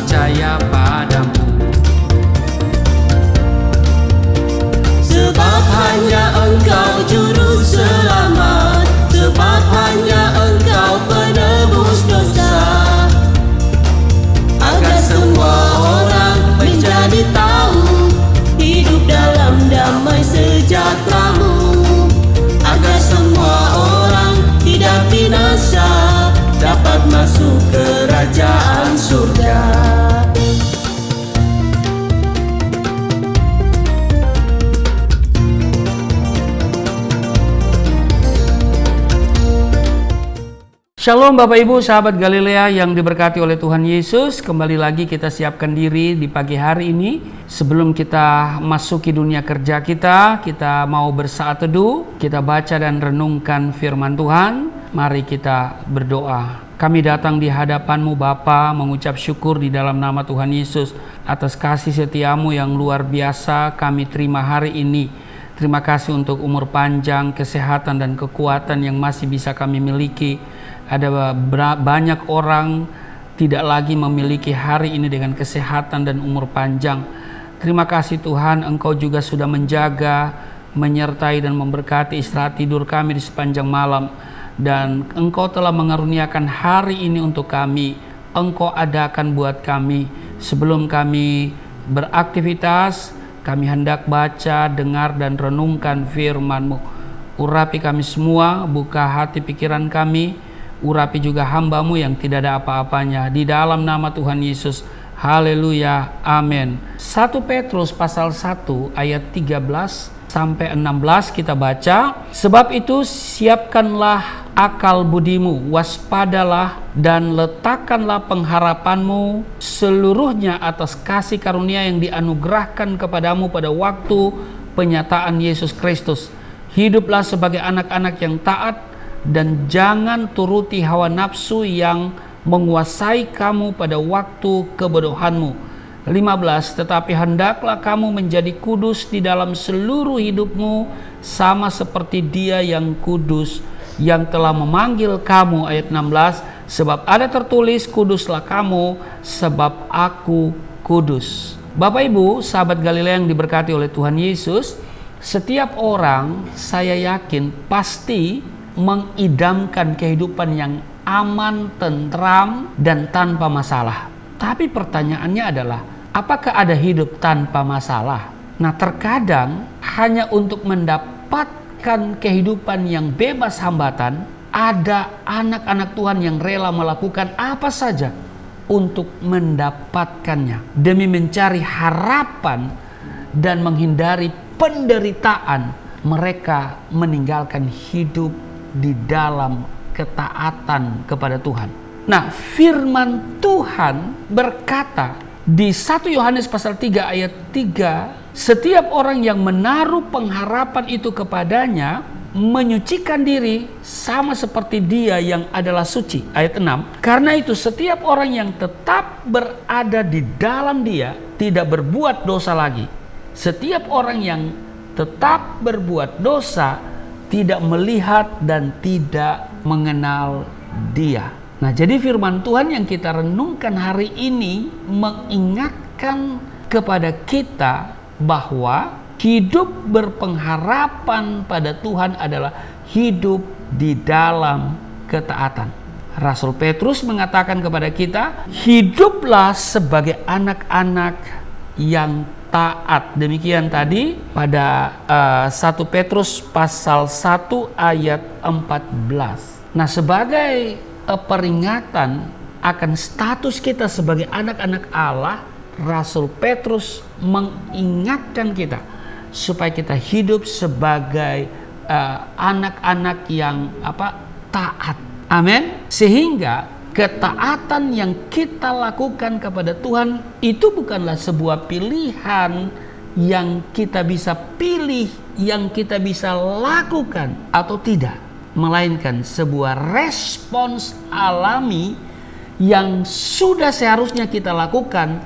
percaya padamu. Sebab hanya Engkau juru selamat, sebab hanya Engkau penebus dosa, agar semua orang menjadi tahu hidup dalam damai sejahtera-Mu, agar semua orang tidak binasa, dapat masuk kerajaan surga. Shalom Bapak Ibu, sahabat Galilea yang diberkati oleh Tuhan Yesus. Kembali lagi kita siapkan diri di pagi hari ini. Sebelum kita masuki dunia kerja kita mau bersaat teduh, kita baca dan renungkan firman Tuhan. Mari kita berdoa. Kami datang di hadapan-Mu Bapa, mengucap syukur di dalam nama Tuhan Yesus atas kasih setia-Mu yang luar biasa kami terima hari ini. Terima kasih untuk umur panjang, kesehatan dan kekuatan yang masih bisa kami miliki. Ada banyak orang tidak lagi memiliki hari ini dengan kesehatan dan umur panjang. Terima kasih Tuhan, Engkau juga sudah menjaga, menyertai dan memberkati istirahat tidur kami di sepanjang malam. Dan Engkau telah mengaruniakan hari ini untuk kami. Engkau adakan buat kami. Sebelum kami beraktivitas, kami hendak baca, dengar dan renungkan firman-Mu. Urapi kami semua, buka hati pikiran kami. Urapi juga hamba-Mu yang tidak ada apa-apanya. Di dalam nama Tuhan Yesus. Haleluya. Amin. 1 Petrus pasal 1 ayat 13 sampai 16 kita baca. Sebab itu siapkanlah akal budimu, waspadalah dan letakkanlah pengharapanmu seluruhnya atas kasih karunia yang dianugerahkan kepadamu pada waktu penyataan Yesus Kristus. Hiduplah sebagai anak-anak yang taat dan jangan turuti hawa nafsu yang menguasai kamu pada waktu kebodohanmu. 15. Tetapi hendaklah kamu menjadi kudus di dalam seluruh hidupmu, sama seperti Dia yang kudus yang telah memanggil kamu. Ayat 16. Sebab ada tertulis, kuduslah kamu sebab aku kudus. Bapak Ibu, sahabat Galilea yang diberkati oleh Tuhan Yesus, setiap orang saya yakin pasti mengidamkan kehidupan yang aman, tentram, dan tanpa masalah. Tapi pertanyaannya adalah, apakah ada hidup tanpa masalah? Nah, terkadang hanya untuk mendapatkan kehidupan yang bebas hambatan, ada anak-anak Tuhan yang rela melakukan apa saja untuk mendapatkannya. Demi mencari harapan dan menghindari penderitaan, mereka meninggalkan hidup di dalam ketaatan kepada Tuhan. Nah, firman Tuhan berkata di 1 Yohanes pasal 3 ayat 3, setiap orang yang menaruh pengharapan itu kepadanya menyucikan diri sama seperti Dia yang adalah suci. Ayat 6, karena itu setiap orang yang tetap berada di dalam Dia tidak berbuat dosa lagi. Setiap orang yang tetap berbuat dosa tidak melihat dan tidak mengenal Dia. Nah, jadi firman Tuhan yang kita renungkan hari ini mengingatkan kepada kita bahwa hidup berpengharapan pada Tuhan adalah hidup di dalam ketaatan. Rasul Petrus mengatakan kepada kita, hiduplah sebagai anak-anak yang taat. Demikian tadi pada 1 Petrus pasal 1 ayat 14. Nah, sebagai peringatan akan status kita sebagai anak-anak Allah, Rasul Petrus mengingatkan kita supaya kita hidup sebagai anak-anak yang taat. Amin. Sehingga ketaatan yang kita lakukan kepada Tuhan itu bukanlah sebuah pilihan yang kita bisa pilih, yang kita bisa lakukan atau tidak, melainkan sebuah respons alami yang sudah seharusnya kita lakukan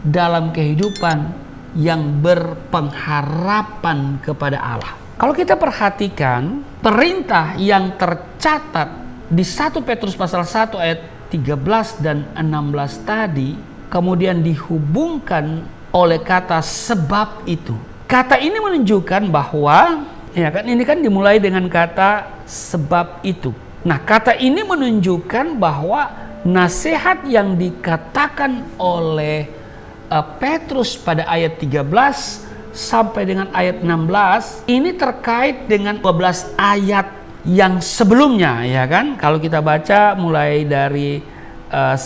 dalam kehidupan yang berpengharapan kepada Allah. Kalau kita perhatikan perintah yang tercatat di 1 Petrus pasal 1 ayat 13 dan 16 tadi, kemudian dihubungkan oleh kata sebab itu. Kata ini menunjukkan bahwa, ya kan, ini kan dimulai dengan kata sebab itu. Nah, kata ini menunjukkan bahwa nasihat yang dikatakan oleh Petrus pada ayat 13 sampai dengan ayat 16 ini terkait dengan 12 ayat yang sebelumnya, ya kan? Kalau kita baca mulai dari 1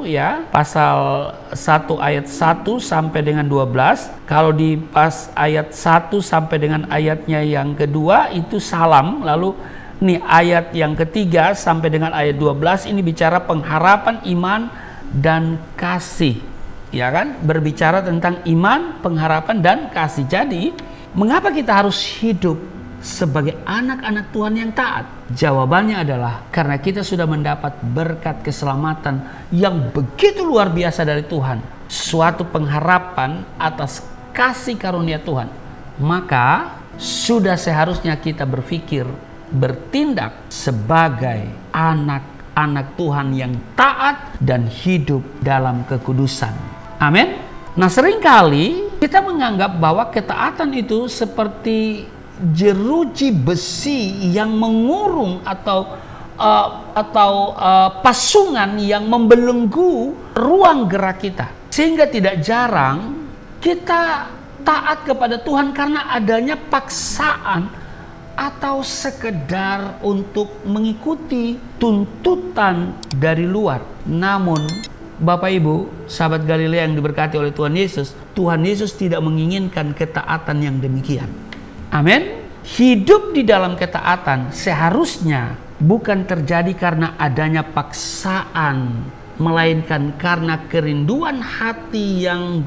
ya, pasal 1 ayat 1 sampai dengan 12. Kalau di pas ayat 1 sampai dengan ayatnya yang kedua itu salam. Lalu nih ayat yang ketiga sampai dengan ayat 12 ini bicara pengharapan, iman, dan kasih. Ya kan? Berbicara tentang iman, pengharapan, dan kasih. Jadi, mengapa kita harus hidup sebagai anak-anak Tuhan yang taat? Jawabannya adalah karena kita sudah mendapat berkat keselamatan yang begitu luar biasa dari Tuhan. Suatu pengharapan atas kasih karunia Tuhan. Maka, sudah seharusnya kita berpikir, bertindak sebagai anak-anak Tuhan yang taat dan hidup dalam kekudusan. Amin. Nah, seringkali kita menganggap bahwa ketaatan itu seperti jeruji besi yang mengurung atau pasungan yang membelenggu ruang gerak kita. Sehingga tidak jarang kita taat kepada Tuhan karena adanya paksaan atau sekedar untuk mengikuti tuntutan dari luar. Namun Bapak Ibu, sahabat Galilea yang diberkati oleh Tuhan Yesus tidak menginginkan ketaatan yang demikian. Amin. Hidup di dalam ketaatan seharusnya bukan terjadi karena adanya paksaan, melainkan karena kerinduan hati yang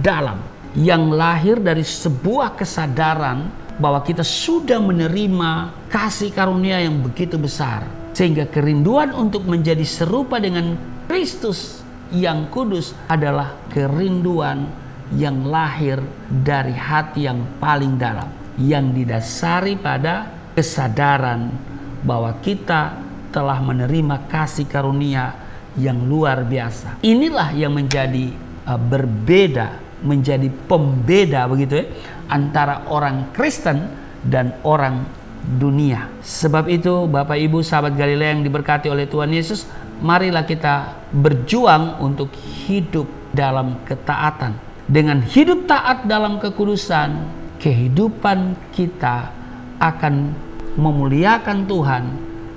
dalam, yang lahir dari sebuah kesadaran bahwa kita sudah menerima kasih karunia yang begitu besar, sehingga kerinduan untuk menjadi serupa dengan Kristus yang kudus adalah kerinduan yang lahir dari hati yang paling dalam, yang didasari pada kesadaran bahwa kita telah menerima kasih karunia yang luar biasa. Inilah yang menjadi berbeda, menjadi pembeda begitu ya, antara orang Kristen dan orang dunia. Sebab itu Bapak Ibu sahabat Galilea yang diberkati oleh Tuhan Yesus, marilah kita berjuang untuk hidup dalam ketaatan. Dengan hidup taat dalam kekudusan, kehidupan kita akan memuliakan Tuhan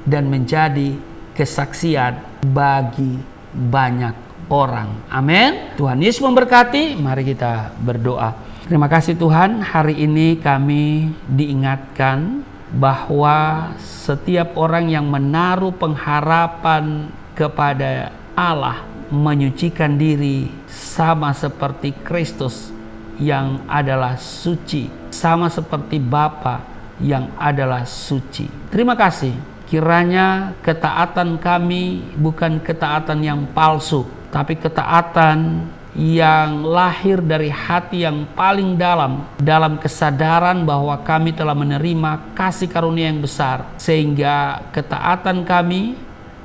dan menjadi kesaksian bagi banyak orang. Amin. Tuhan Yesus memberkati. Mari kita berdoa. Terima kasih Tuhan, hari ini kami diingatkan bahwa setiap orang yang menaruh pengharapan kepada Allah menyucikan diri sama seperti Kristus yang adalah suci, sama seperti Bapa yang adalah suci. Terima kasih. Kiranya ketaatan kami bukan ketaatan yang palsu, tapi ketaatan yang lahir dari hati yang paling dalam kesadaran bahwa kami telah menerima kasih karunia yang besar, sehingga ketaatan kami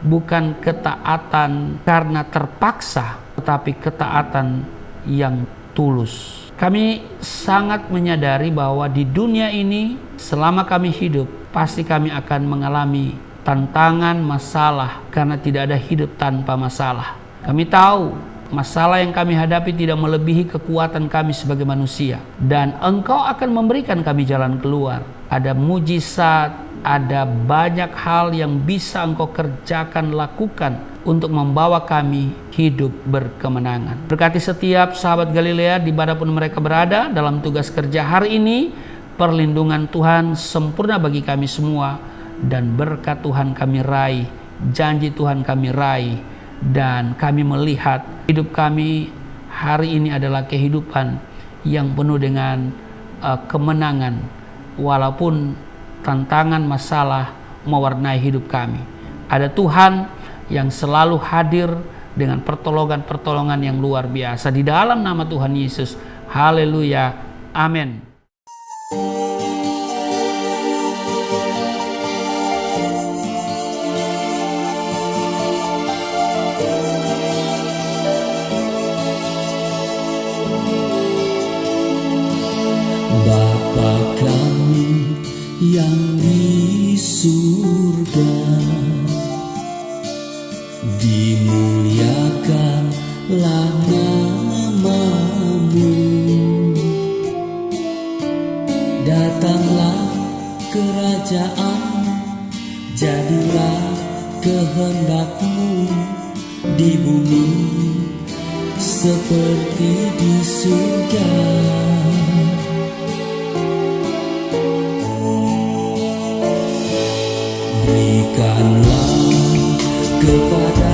bukan ketaatan karena terpaksa, tetapi ketaatan yang tulus. Kami sangat menyadari bahwa di dunia ini selama kami hidup pasti kami akan mengalami tantangan, masalah, karena tidak ada hidup tanpa masalah. Kami tahu masalah yang kami hadapi tidak melebihi kekuatan kami sebagai manusia, dan Engkau akan memberikan kami jalan keluar. Ada mujizat, ada banyak hal yang bisa Engkau kerjakan, lakukan untuk membawa kami hidup berkemenangan. Berkati setiap sahabat Galilea dimanapun mereka berada dalam tugas kerja hari ini. Perlindungan Tuhan sempurna bagi kami semua, dan berkat Tuhan kami raih, janji Tuhan kami raih, dan kami melihat hidup kami hari ini adalah kehidupan yang penuh dengan kemenangan, walaupun tantangan, masalah mewarnai hidup kami. Ada Tuhan yang selalu hadir dengan pertolongan-pertolongan yang luar biasa. Di dalam nama Tuhan Yesus, haleluya, amin. yang di surga, dimuliakanlah namamu. Datanglah kerajaan, jadilah kehendakmu di bumi seperti di surga. Berikanlah kepada